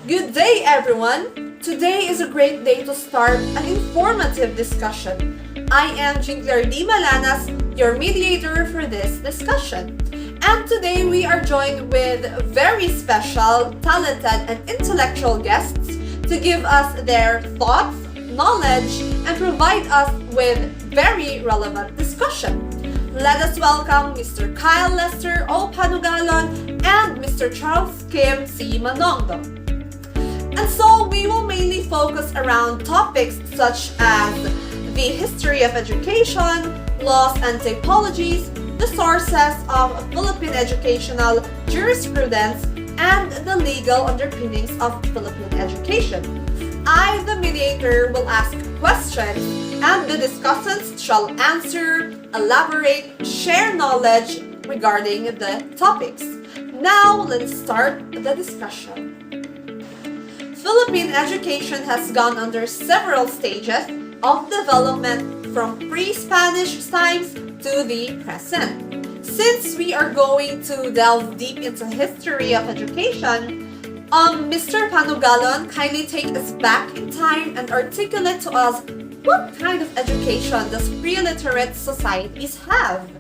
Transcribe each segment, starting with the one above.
Good day, everyone! Today is a great day to start an informative discussion. I am Malanas, your mediator for this discussion. And today we are joined with very special, talented, and intellectual guests to give us their thoughts, knowledge, and provide us with very relevant discussion. Let us welcome Mr. Lesther O. Panugalon and Mr. Charles Kim C. Manongdo. And so we will mainly focus around topics such as the history of education, laws and typologies, the sources of Philippine educational jurisprudence, and the legal underpinnings of Philippine education. I, the mediator, will ask questions, and the discussants shall answer, elaborate, share knowledge regarding the topics. Now, let's start the discussion. Philippine education has gone under several stages of development from pre-Spanish times to the present. Since we are going to delve deep into history of education, Mr. Panugalon, kindly take us back in time and articulate to us what kind of education does pre-literate societies have?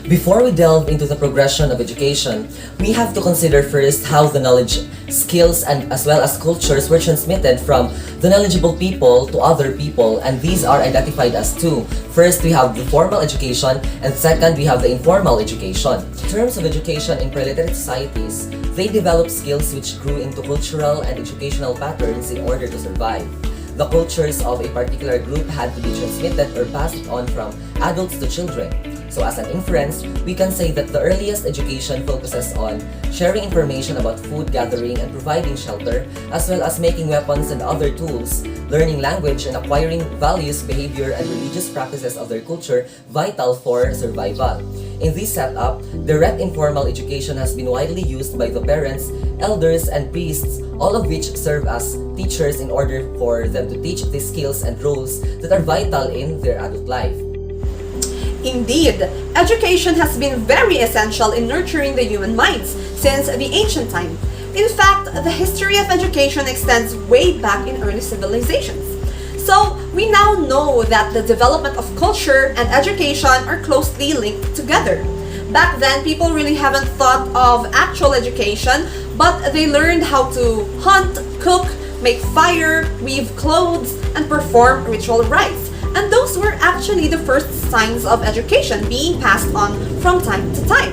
Before we delve into the progression of education, we have to consider first how the knowledge, skills, and as well as cultures were transmitted from the knowledgeable people to other people, and these are identified as two. First, we have the formal education, and second, we have the informal education. In terms of education in pre-literate societies, they developed skills which grew into cultural and educational patterns in order to survive. The cultures of a particular group had to be transmitted or passed on from adults to children. So as an inference, we can say that the earliest education focuses on sharing information about food gathering and providing shelter, as well as making weapons and other tools, learning language and acquiring values, behavior, and religious practices of their culture vital for survival. In this setup, direct informal education has been widely used by the parents, elders, and priests, all of which serve as teachers in order for them to teach the skills and roles that are vital in their adult life. Indeed, education has been very essential in nurturing the human minds since the ancient time. In fact, the history of education extends way back in early civilizations. So, we now know that the development of culture and education are closely linked together. Back then, people really haven't thought of actual education, but they learned how to hunt, cook, make fire, weave clothes, and perform ritual rites. And those were actually the first signs of education being passed on from time to time.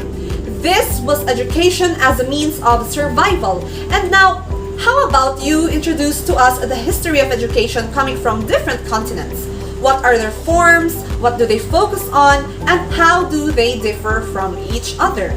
This was education as a means of survival. And now, how about you introduce to us the history of education coming from different continents? What are their forms? What do they focus on? And how do they differ from each other?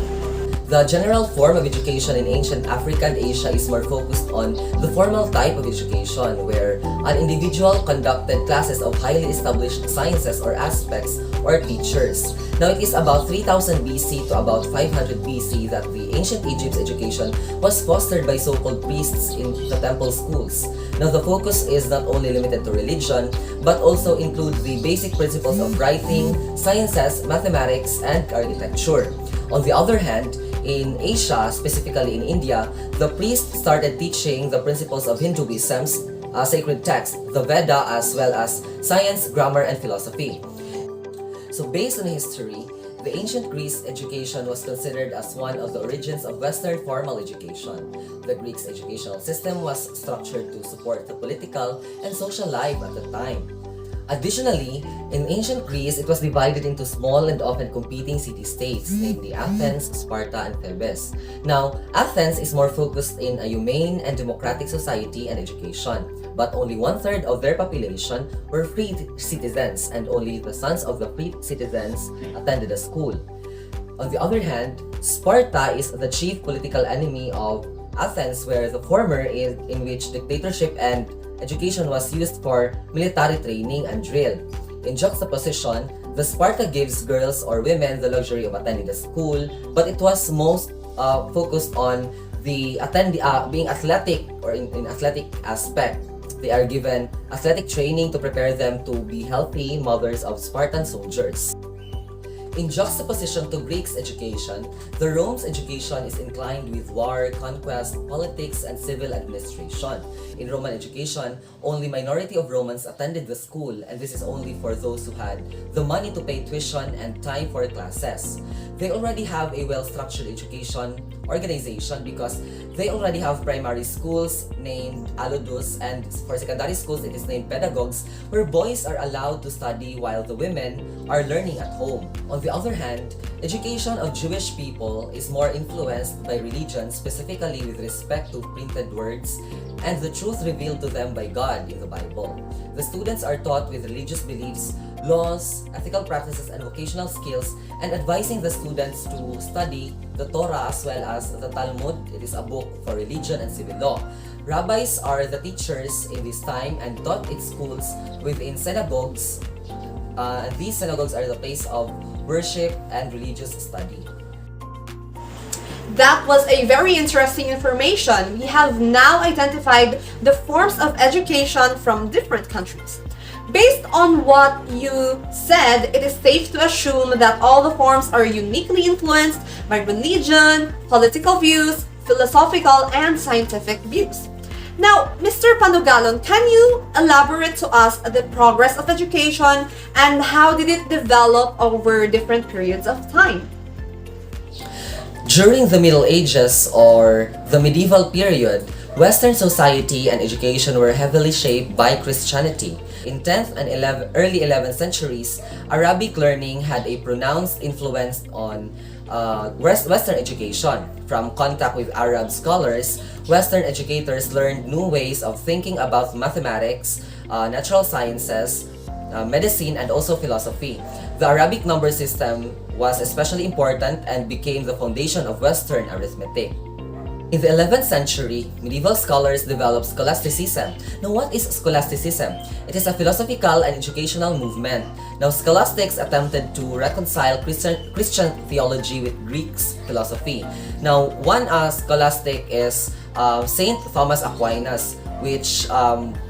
The general form of education in ancient Africa and Asia is more focused on the formal type of education, where an individual conducted classes of highly established sciences or aspects or teachers. Now it is about 3000 BC to about 500 BC that the ancient Egypt's education was fostered by so-called priests in the temple schools. Now the focus is not only limited to religion, but also include the basic principles of writing, sciences, mathematics, and architecture. On the other hand, in Asia, specifically in India, the priests started teaching the principles of Hinduism's sacred text, the Veda, as well as science, grammar, and philosophy. So based on history, the ancient Greece education was considered as one of the origins of Western formal education. The Greeks' educational system was structured to support the political and social life at the time. Additionally, in ancient Greece, it was divided into small and often competing city-states, namely Athens, Sparta, and Thebes. Now, Athens is more focused in a humane and democratic society and education, but only one-third of their population were freed citizens, and only the sons of the freed citizens attended a school. On the other hand, Sparta is the chief political enemy of Athens, where the former is in which dictatorship and education was used for military training and drill. In juxtaposition, the Sparta gives girls or women the luxury of attending the school, but it was most focused on the being athletic or in athletic aspect. They are given athletic training to prepare them to be healthy mothers of Spartan soldiers. In juxtaposition to Greeks' education, the Rome's education is inclined with war, conquest, politics, and civil administration. In Roman education, only minority of Romans attended the school, and this is only for those who had the money to pay tuition and time for classes. They already have a well-structured education organization because they already have primary schools named alodus, and for secondary schools it is named pedagogues, where boys are allowed to study while the women are learning at home. On the other hand, education of Jewish people is more influenced by religion, specifically with respect to printed words and the truth revealed to them by God in the Bible. The students are taught with religious beliefs, laws, ethical practices, and vocational skills, and advising the students to study the Torah as well as the Talmud. It is a book for religion and civil law. Rabbis are the teachers in this time and taught in schools within synagogues. These synagogues are the place of worship and religious study. That was a very interesting information. We have now identified the forms of education from different countries. Based on what you said, it is safe to assume that all the forms are uniquely influenced by religion, political views, philosophical, and scientific views. Now, Mr. Panugalon, can you elaborate to us the progress of education and how did it develop over different periods of time? During the Middle Ages or the medieval period, Western society and education were heavily shaped by Christianity. In 10th and early 11th centuries, Arabic learning had a pronounced influence on Western education. From contact with Arab scholars, Western educators learned new ways of thinking about mathematics, natural sciences, medicine, and also philosophy. The Arabic number system was especially important and became the foundation of Western arithmetic. In the 11th century, medieval scholars developed scholasticism. Now, what is scholasticism? It is a philosophical and educational movement. Now, scholastics attempted to reconcile Christian theology with Greek philosophy. Now, one scholastic is Saint Thomas Aquinas, which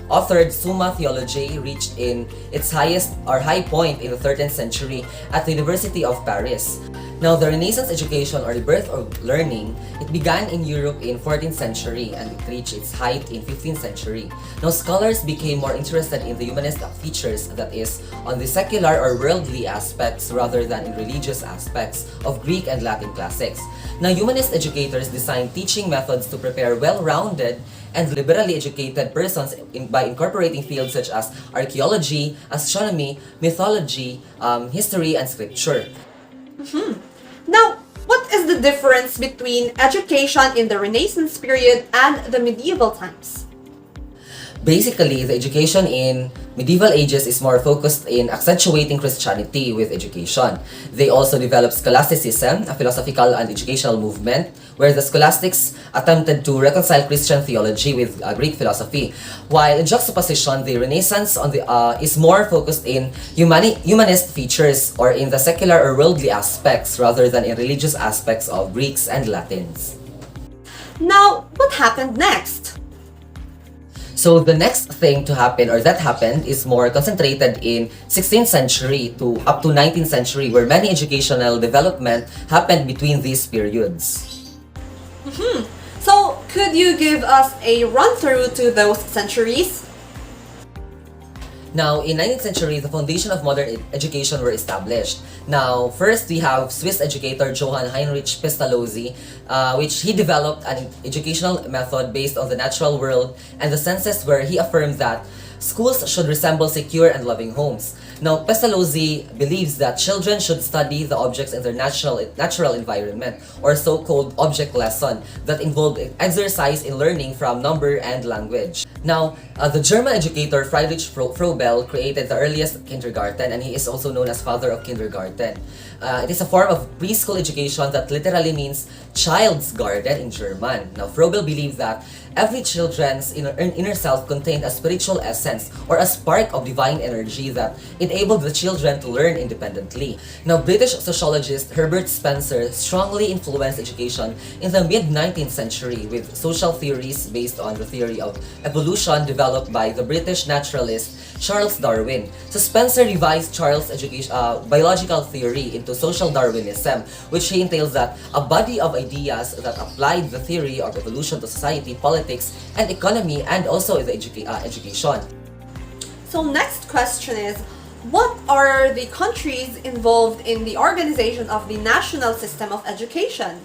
authored Summa Theologiae, reached in its high point in the 13th century at the University of Paris. Now, the Renaissance education, or the birth of learning, it began in Europe in 14th century and it reached its height in 15th century. Now, scholars became more interested in the humanistic features, that is, on the secular or worldly aspects rather than in religious aspects of Greek and Latin classics. Now, humanist educators designed teaching methods to prepare well-rounded and liberally educated persons by incorporating fields such as archaeology, astronomy, mythology, history, and scripture. Now, what is the difference between education in the Renaissance period and the medieval times? Basically, the education in medieval ages is more focused in accentuating Christianity with education. They also developed scholasticism, a philosophical and educational movement, where the scholastics attempted to reconcile Christian theology with Greek philosophy. While in juxtaposition, the Renaissance is more focused in humanist features or in the secular or worldly aspects rather than in religious aspects of Greeks and Latins. Now, what happened next? So the next thing to happen, or that happened, is more concentrated in 16th century to up to 19th century, where many educational development happened between these periods. So, could you give us a run-through to those centuries? Now, in 19th century, the foundation of modern education were established. Now, first we have Swiss educator Johann Heinrich Pestalozzi, which he developed an educational method based on the natural world and the senses, where he affirmed that schools should resemble secure and loving homes. Now, Pestalozzi believes that children should study the objects in their natural environment, or so-called object lesson, that involved exercise in learning from number and language. Now, the German educator Friedrich Froebel created the earliest kindergarten, and he is also known as father of kindergarten. It is a form of preschool education that literally means child's garden in German. Now, Froebel believed that every children's inner self contained a spiritual essence or a spark of divine energy that enabled the children to learn independently. Now, British sociologist Herbert Spencer strongly influenced education in the mid-19th century with social theories based on the theory of evolution developed by the British naturalist Charles Darwin. So Spencer revised Charles' biological theory into social Darwinism, which entails that a body of ideas that applied the theory of evolution to society, politics, and economy, and also the education. So next question is, what are the countries involved in the organization of the national system of education?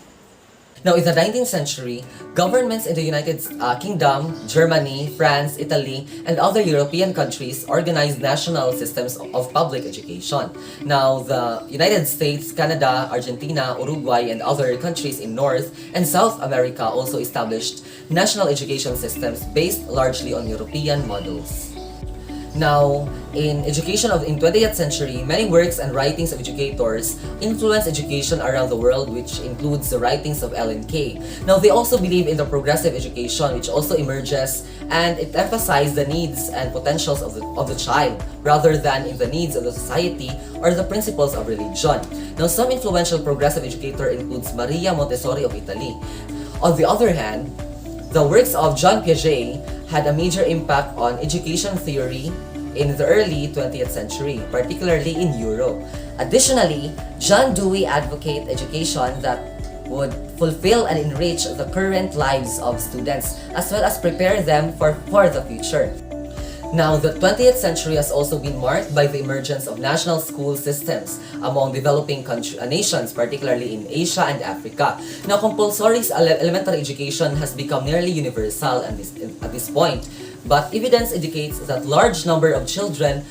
Now, in the 19th century, governments in the United Kingdom, Germany, France, Italy, and other European countries organized national systems of public education. Now, the United States, Canada, Argentina, Uruguay, and other countries in North and South America also established national education systems based largely on European models. Now, in 20th century, many works and writings of educators influence education around the world, which includes the writings of Ellen Key. Now, they also believe in the progressive education, which also emerges, and it emphasizes the needs and potentials of the child, rather than in the needs of the society or the principles of religion. Now, some influential progressive educator includes Maria Montessori of Italy. On the other hand, the works of John Piaget had a major impact on education theory in the early 20th century, particularly in Europe. Additionally, John Dewey advocated education that would fulfill and enrich the current lives of students, as well as prepare them for the future. Now, the 20th century has also been marked by the emergence of national school systems among developing nations, particularly in Asia and Africa. Now, compulsory elementary education has become nearly universal at this point, but evidence indicates that large number of children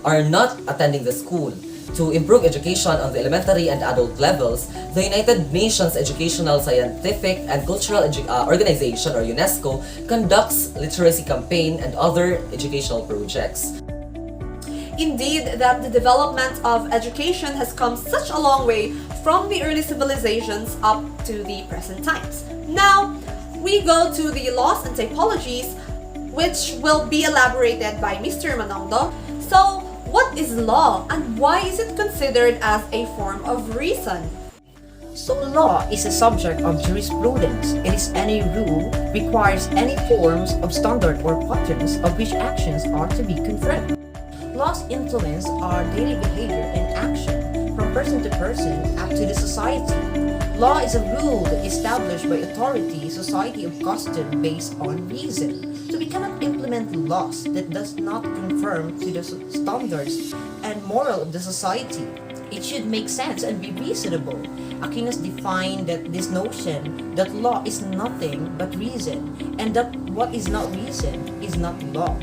are not attending the school. To improve education on the elementary and adult levels, the United Nations Educational, Scientific, and Cultural Organization, or UNESCO, conducts literacy campaign and other educational projects. Indeed, that the development of education has come such a long way from the early civilizations up to the present times. Now, we go to the laws and typologies, which will be elaborated by Mr. Manongdo. So, what is law and why is it considered as a form of reason? So law is a subject of jurisprudence. It is any rule, requires any forms of standard or patterns of which actions are to be confirmed. Laws influence our daily behavior and action from person to person up to the society. Law is a rule established by authority, society of custom based on reason. So we cannot implement laws that does not conform to the standards and moral of the society. It should make sense and be reasonable. Aquinas defined that this notion that law is nothing but reason, and that what is not reason is not law.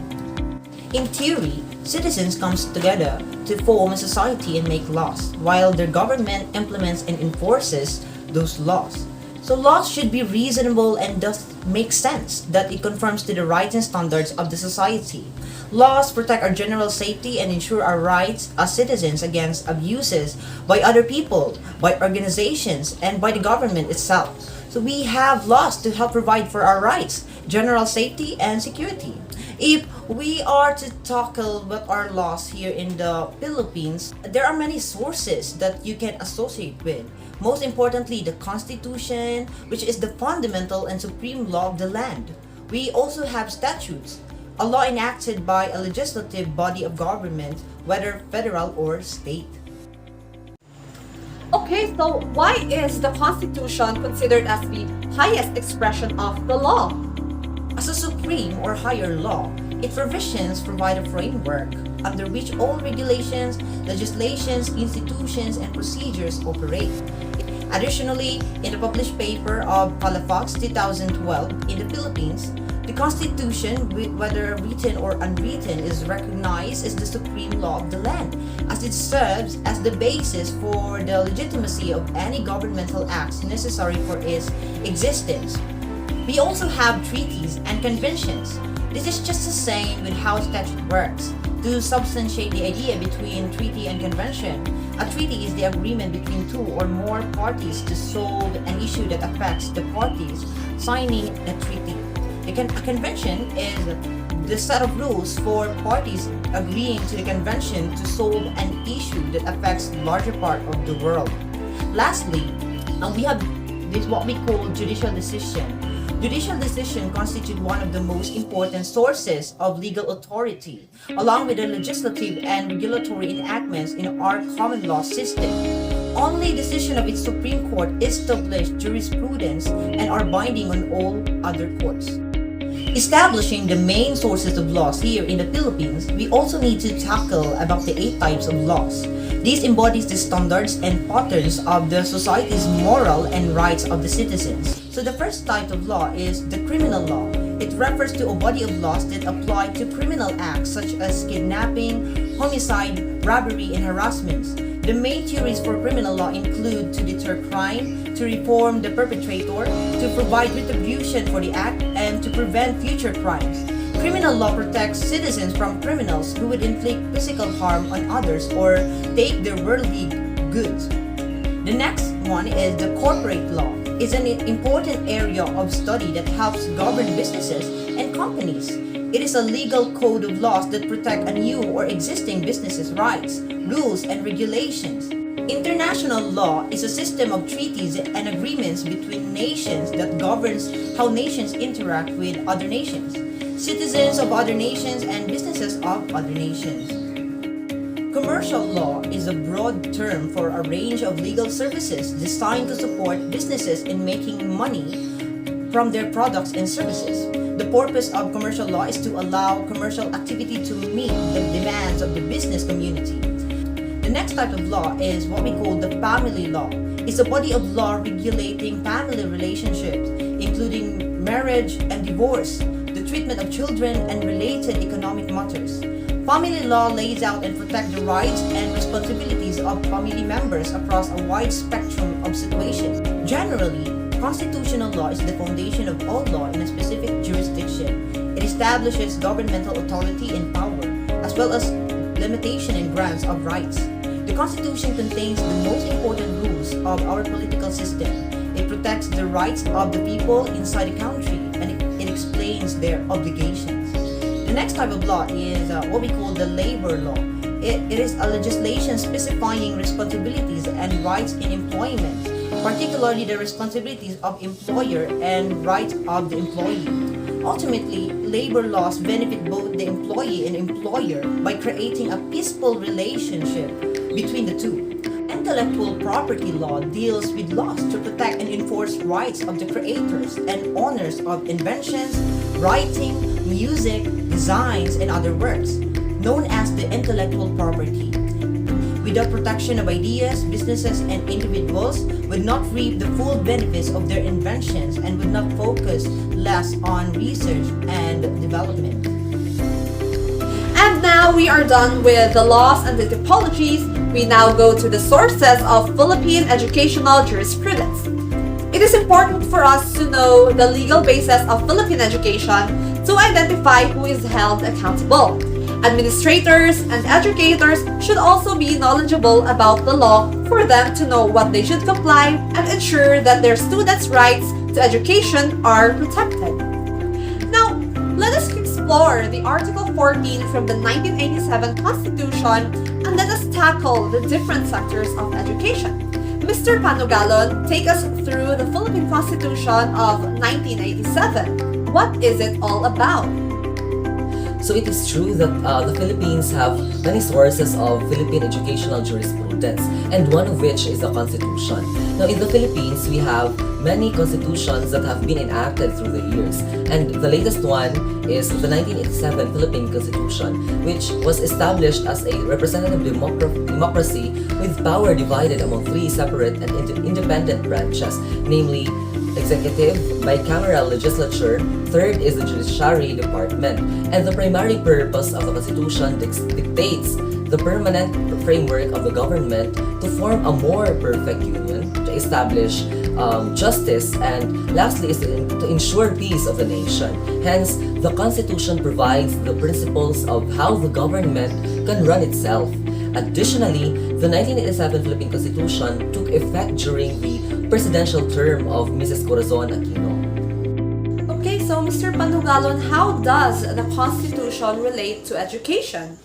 In theory, citizens come together to form a society and make laws, while their government implements and enforces those laws. So laws should be reasonable and thus make sense that it conforms to the rights and standards of the society. Laws protect our general safety and ensure our rights as citizens against abuses by other people, by organizations, and by the government itself. So we have laws to help provide for our rights, general safety, and security. If we are to tackle what are laws here in the Philippines, there are many sources that you can associate with. Most importantly, the Constitution, which is the fundamental and supreme law of the land. We also have statutes, a law enacted by a legislative body of government, whether federal or state. Okay, so why is the Constitution considered as the highest expression of the law? As a supreme or higher law, its provisions provide a framework under which all regulations, legislations, institutions, and procedures operate. Additionally, in the published paper of Palafox 2012 in the Philippines, the Constitution, whether written or unwritten, is recognized as the supreme law of the land, as it serves as the basis for the legitimacy of any governmental acts necessary for its existence. We also have treaties and conventions. This is just the same with how statute works. To substantiate the idea between treaty and convention, a treaty is the agreement between two or more parties to solve an issue that affects the parties signing a treaty. A convention is the set of rules for parties agreeing to the convention to solve an issue that affects the larger part of the world. Lastly, we have this what we call judicial decision, Judicial decisions constitute one of the most important sources of legal authority, along with the legislative and regulatory enactments in our common law system. Only decision of its Supreme Court established jurisprudence and are binding on all other courts. Establishing the main sources of laws here in the Philippines, we also need to tackle about the 8 types of laws. This embodies the standards and patterns of the society's moral and rights of the citizens. So the first type of law is the criminal law. It refers to a body of laws that apply to criminal acts such as kidnapping, homicide, robbery, and harassments. The main theories for criminal law include to deter crime, to reform the perpetrator, to provide retribution for the act, and to prevent future crimes. Criminal law protects citizens from criminals who would inflict physical harm on others or take their worldly goods. The next one is the corporate law. It's an important area of study that helps govern businesses and companies. It is a legal code of laws that protect a new or existing business's rights, rules, and regulations. International law is a system of treaties and agreements between nations that governs how nations interact with other nations, citizens of other nations, and businesses of other nations. Commercial law is a broad term for a range of legal services designed to support businesses in making money from their products and services. The purpose of commercial law is to allow commercial activity to meet the demands of the business community. The next type of law is what we call the family law. It's a body of law regulating family relationships, including marriage and divorce, the treatment of children, and related economic matters. Family law lays out and protects the rights and responsibilities of family members across a wide spectrum of situations. Generally, constitutional law is the foundation of all law in a specific jurisdiction. It establishes governmental authority and power, as well as limitation and grants of rights. The Constitution contains the most important rules of our political system. It protects the rights of the people inside the country, and it explains their obligations. The next type of law is what we call the labor law. It is a legislation specifying responsibilities and rights in employment, particularly the responsibilities of employer and rights of the employee. Ultimately, labor laws benefit both the employee and employer by creating a peaceful relationship between the two. Intellectual property law deals with laws to protect and enforce rights of the creators and owners of inventions, writing, music, designs, and other works, known as the intellectual property. Without protection of ideas, businesses, and individuals would not reap the full benefits of their inventions and would not focus less on research and development. And now we are done with the laws and the typologies. We now go to the sources of Philippine educational jurisprudence. It is important for us to know the legal basis of Philippine education to identify who is held accountable. Administrators and educators should also be knowledgeable about the law for them to know what they should comply and ensure that their students' rights to education are protected. Now, let us explore the Article 14 from the 1987 Constitution and let us tackle the different sectors of education. Mr. Panugalon, take us through the Philippine Constitution of 1987. What is it all about? So it is true that the Philippines have many sources of Philippine educational jurisprudence, and one of which is the Constitution. Now, in the Philippines, we have many constitutions that have been enacted through the years, and the latest one is the 1987 Philippine Constitution, which was established as a representative democracy with power divided among 3 separate and independent branches, namely executive, bicameral legislature, third is the judiciary department, and the primary purpose of the Constitution dictates the permanent framework of the government to form a more perfect union, to establish justice, and lastly is to ensure peace of the nation. Hence, the Constitution provides the principles of how the government can run itself. Additionally, the 1987 Philippine Constitution took effect during the presidential term of Mrs. Corazon Aquino. Okay, so Mr. Panugalon, how does the Constitution relate to education?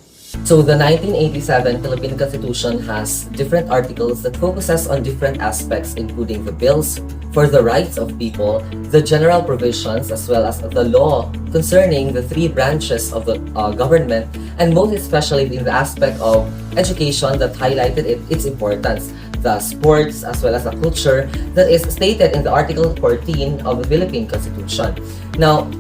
So the 1987 Philippine Constitution has different articles that focuses on different aspects, including the bills for the rights of people, the general provisions, as well as the law concerning the three branches of the government, and most especially in the aspect of education that highlighted its importance, the sports as well as the culture that is stated in the Article 14 of the Philippine Constitution. Now,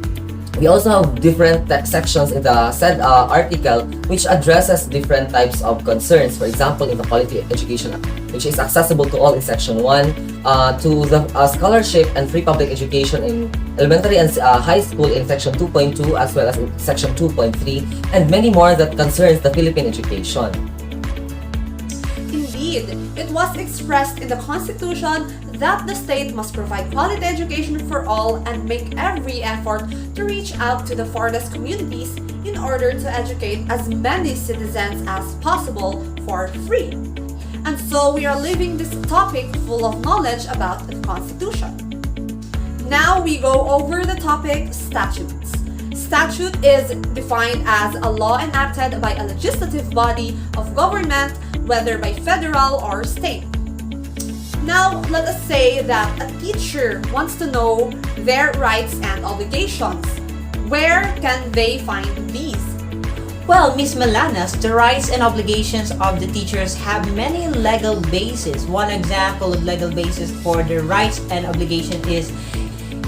we also have different sections in the said article which addresses different types of concerns. For example, in the Quality Education Act, which is accessible to all in Section 1, to the scholarship and free public education in elementary and high school in Section 2.2 as well as in Section 2.3, and many more that concerns the Philippine education. Indeed, it was expressed in the Constitution that the state must provide quality education for all and make every effort to reach out to the farthest communities in order to educate as many citizens as possible for free. And so we are leaving this topic full of knowledge about the Constitution. Now we go over the topic statutes. Statute is defined as a law enacted by a legislative body of government, whether by federal or state. Now, let us say that a teacher wants to know their rights and obligations. Where can they find these? Well, Ms. Malanas, the rights and obligations of the teachers have many legal bases. One example of legal basis for the rights and obligation is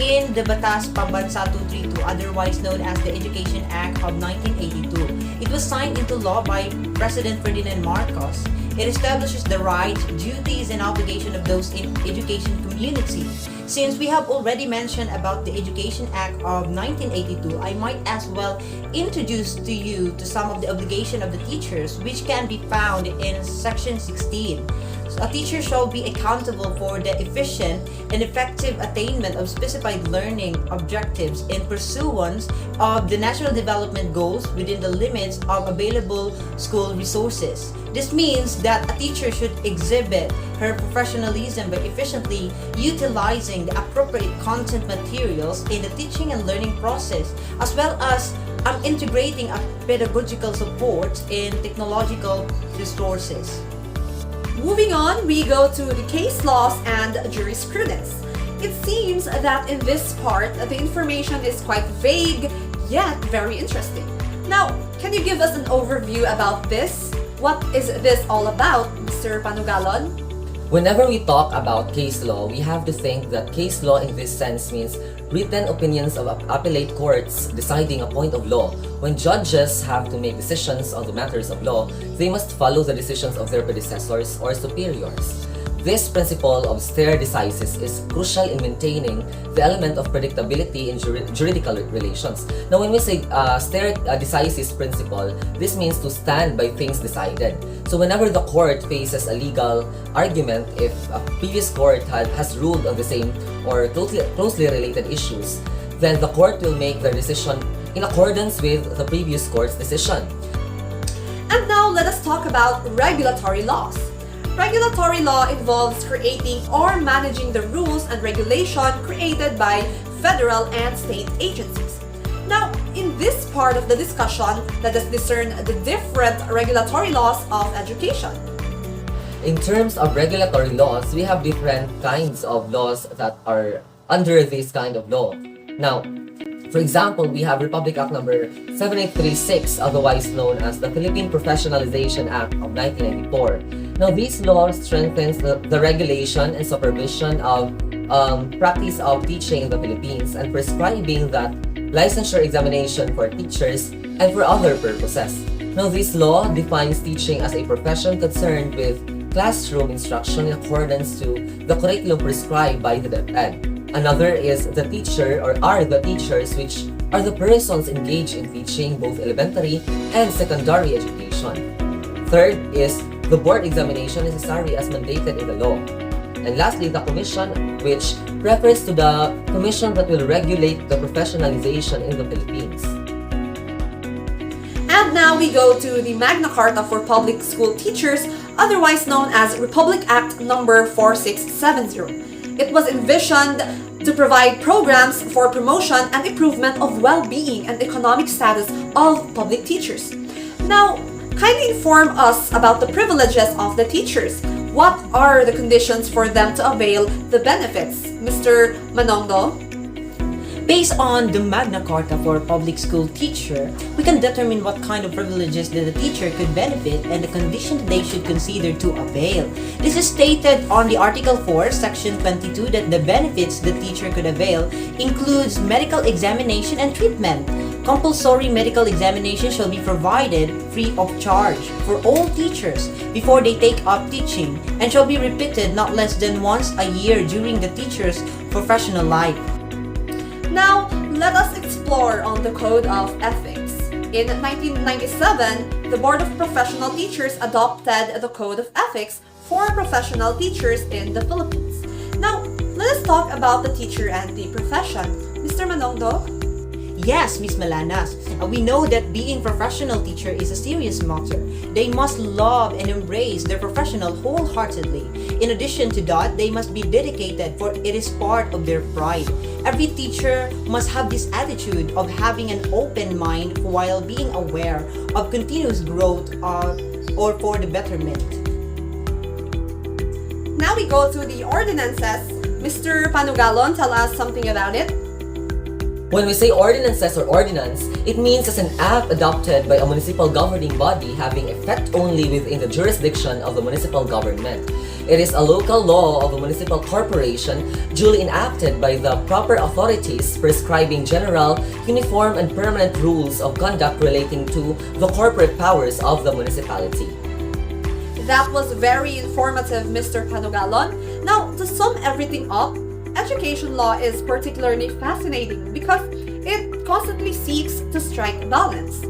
in the Batas Pambansa 232, otherwise known as the Education Act of 1982. It was signed into law by President Ferdinand Marcos. It establishes the rights, duties, and obligation of those in education community. Since we have already mentioned about the Education Act of 1982, I might as well introduce to you to some of the obligation of the teachers, which can be found in Section 16. A teacher shall be accountable for the efficient and effective attainment of specified learning objectives in pursuance of the national development goals within the limits of available school resources. This means that a teacher should exhibit her professionalism by efficiently utilizing the appropriate content materials in the teaching and learning process, as well as integrating a pedagogical support in technological resources. Moving on, we go to the case laws and jurisprudence. It seems that in this part, the information is quite vague, yet very interesting. Now, can you give us an overview about this? What is this all about, Mr. Panugalon? Whenever we talk about case law, we have to think that case law in this sense means written opinions of appellate courts deciding a point of law. When judges have to make decisions on the matters of law, they must follow the decisions of their predecessors or superiors. This principle of stare decisis is crucial in maintaining the element of predictability in juridical relations. Now, when we say stare decisis principle, this means to stand by things decided. So whenever the court faces a legal argument, if a previous court has ruled on the same or closely related issues, then the court will make the decision in accordance with the previous court's decision. And now let us talk about regulatory laws. Regulatory law involves creating or managing the rules and regulation created by federal and state agencies. Now, in this part of the discussion, let us discern the different regulatory laws of education. In terms of regulatory laws, we have different kinds of laws that are under this kind of law. Now, for example, we have Republic Act number 7836, otherwise known as the Philippine Professionalization Act of 1994. Now, these laws strengthens the regulation and supervision of practice of teaching in the Philippines and prescribing that licensure examination for teachers and for other purposes. Now, this law defines teaching as a profession concerned with classroom instruction in accordance to the curriculum prescribed by the BSED. Another is the teacher or are the teachers, which are the persons engaged in teaching both elementary and secondary education. Third is the board examination necessary as mandated in the law. And lastly, the commission, which refers to the commission that will regulate the professionalization in the Philippines. And now we go to the Magna Carta for Public School Teachers, otherwise known as Republic Act number 4670. It was envisioned to provide programs for promotion and improvement of well-being and economic status of public teachers. Now, kindly inform us about the privileges of the teachers. What are the conditions for them to avail the benefits? Mr. Manongdo? Based on the Magna Carta for public school teacher, we can determine what kind of privileges that the teacher could benefit and the conditions they should consider to avail. This is stated on the Article 4, Section 22 that the benefits the teacher could avail includes medical examination and treatment. Compulsory medical examination shall be provided free of charge for all teachers before they take up teaching and shall be repeated not less than once a year during the teacher's professional life. Now, let us explore on the Code of Ethics. In 1997, the Board of Professional Teachers adopted the Code of Ethics for professional teachers in the Philippines. Now, let us talk about the teacher and the profession. Mr. Manongdo? Yes, Miss Malanas. We know that being professional teacher is a serious matter. They must love and embrace their professional wholeheartedly. In addition to that, they must be dedicated, for it is part of their pride. Every teacher must have this attitude of having an open mind while being aware of continuous growth or for the betterment. Now we go to the ordinances. Mr. Panugalon, tell us something about it. When we say ordinances or ordinance, it means as an act adopted by a municipal governing body having effect only within the jurisdiction of the municipal government. It is a local law of a municipal corporation duly enacted by the proper authorities prescribing general, uniform, and permanent rules of conduct relating to the corporate powers of the municipality. That was very informative, Mr. Panugalon. Now, to sum everything up, education law is particularly fascinating because it constantly seeks to strike a balance.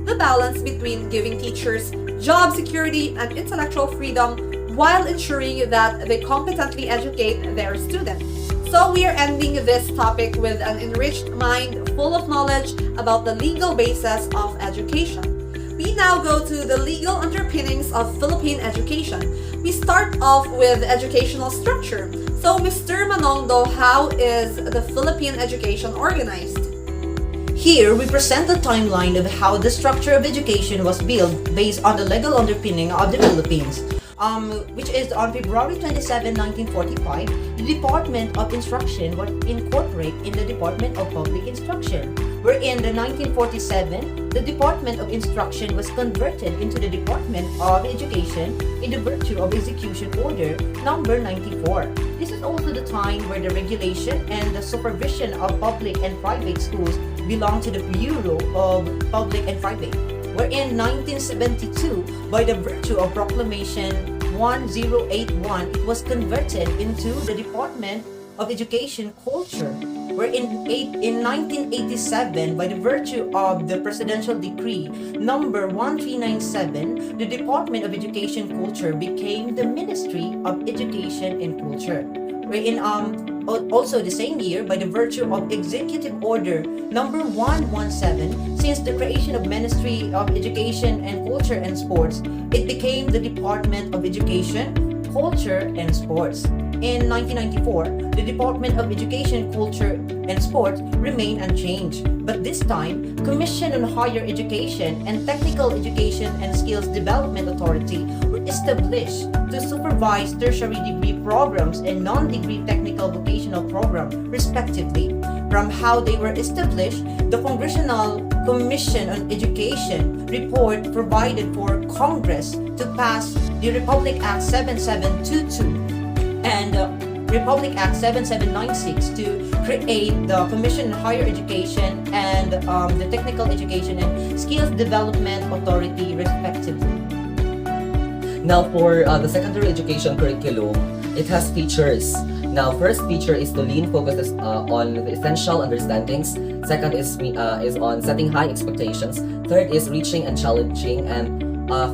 The balance between giving teachers job security and intellectual freedom while ensuring that they competently educate their students. So we are ending this topic with an enriched mind full of knowledge about the legal basis of education. We now go to the legal underpinnings of Philippine education. We start off with educational structure. So, Mr. Manongdo, how is the Philippine education organized? Here, we present the timeline of how the structure of education was built based on the legal underpinning of the Philippines. Which is on February 27, 1945, the Department of Instruction was incorporated in the Department of Public Instruction, wherein the 1947, the Department of Instruction was converted into the Department of Education in the virtue of Execution Order number 94. This is also the time where the regulation and the supervision of public and private schools belong to the Bureau of Public and Private. Wherein 1972, by the virtue of Proclamation 1081, it was converted into the Department of Education Culture. Wherein in 1987, by the virtue of the Presidential Decree number 1397, the Department of Education Culture became the Ministry of Education and Culture. Wherein also the same year, by the virtue of Executive Order number 117, since the creation of Ministry of Education and Culture and Sports, it became the Department of Education, Culture and Sports. In 1994, the Department of Education, Culture and Sports remained unchanged, but this time, Commission on Higher Education and Technical Education and Skills Development Authority were established to supervise tertiary degree programs and non-degree technical vocational programs, respectively. From how they were established, the Congressional Commission on Education report provided for Congress to pass the Republic Act 7722 and Republic Act 7796 to create the Commission on Higher Education and the Technical Education and Skills Development Authority, respectively. Now for the secondary education curriculum, it has features. Now, first feature is the lean focuses on the essential understandings. Second is on setting high expectations. Third is reaching and challenging, and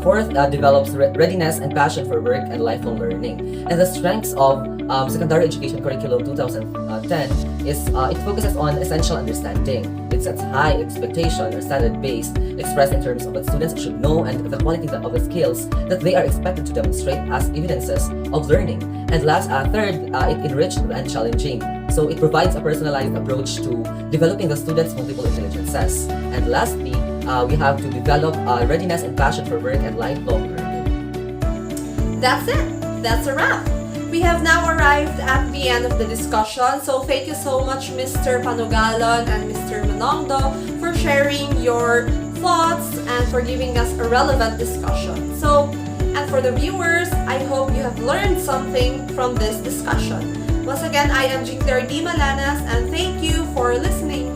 fourth develops readiness and passion for work and lifelong learning. And the strengths of secondary education curriculum 2010 is it focuses on essential understanding. It sets high expectation or standard base expressed in terms of what students should know and the quality of the skills that they are expected to demonstrate as evidences of learning. And last, third, it enriched and challenging. So it provides a personalized approach to developing the students' multiple intelligences. And lastly, we have to develop readiness and passion for work and lifelong learning. That's it. That's a wrap. We have now arrived at the end of the discussion. So thank you so much, Mr. Panugalon and Mr. Manongdo, for sharing your thoughts and for giving us a relevant discussion. So, and for the viewers, I hope you have learned something from this discussion. Once again, I am Malanas, and thank you for listening.